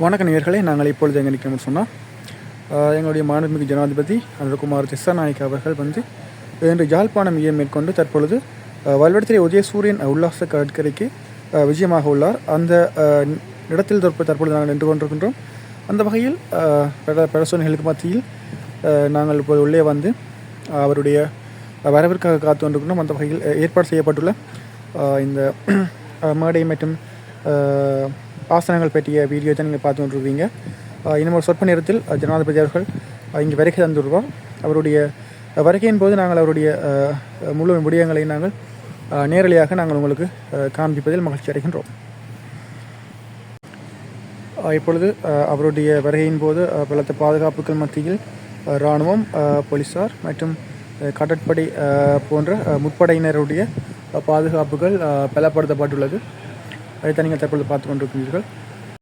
வணக்க நேயர்களே, நாங்கள் இப்பொழுது எங்கே நிற்கணும்னு சொன்னால் எங்களுடைய மாண்புமிகு ஜனாதிபதி அனுரகுமார் திசாநாயக்க அவர்கள் இன்று யாழ்ப்பாணம் மேற்கொண்டு தற்பொழுது வல்வெடுத்துறை உதயசூரியன் உல்லாச கடற்கரைக்கு விஜயமாக உள்ளார். அந்த இடத்தில் தற்பொழுது நாங்கள் நின்று கொண்டிருக்கின்றோம். அந்த வகையில் பிரசோனிகளுக்கு மத்தியில் நாங்கள் இப்போது உள்ளே வந்து அவருடைய வரவிற்காக காத்து கொண்டிருக்கின்றோம். அந்த வகையில் ஏற்பாடு செய்யப்பட்டுள்ள இந்த மேடை மற்றும் ஆசனங்கள் பற்றிய வீடியோ தான் நீங்கள் பார்த்து கொண்டிருக்கீங்க. இன்னும் ஒரு சொற்ப நேரத்தில் ஜனாதிபதி அவர்கள் இங்கே வருகை தந்துள்ளார். அவருடைய வருகையின் போது நாங்கள் அவருடைய முழு விடயங்களை நாங்கள் நேரடியாக நாங்கள் உங்களுக்கு காண்பிப்பதில் மகிழ்ச்சி அடைகின்றோம். இப்பொழுது அவருடைய வருகையின் போது பலத்த பாதுகாப்புகள் மத்தியில் இராணுவம், போலீஸார் மற்றும் கடற்படை போன்ற முப்படையினருடைய பாதுகாப்புகள் பலப்படுத்தப்பட்டுள்ளது. அதைத்தான் நீங்கள் தற்பொழுது பார்த்து கொண்டிருக்கிறீர்கள்.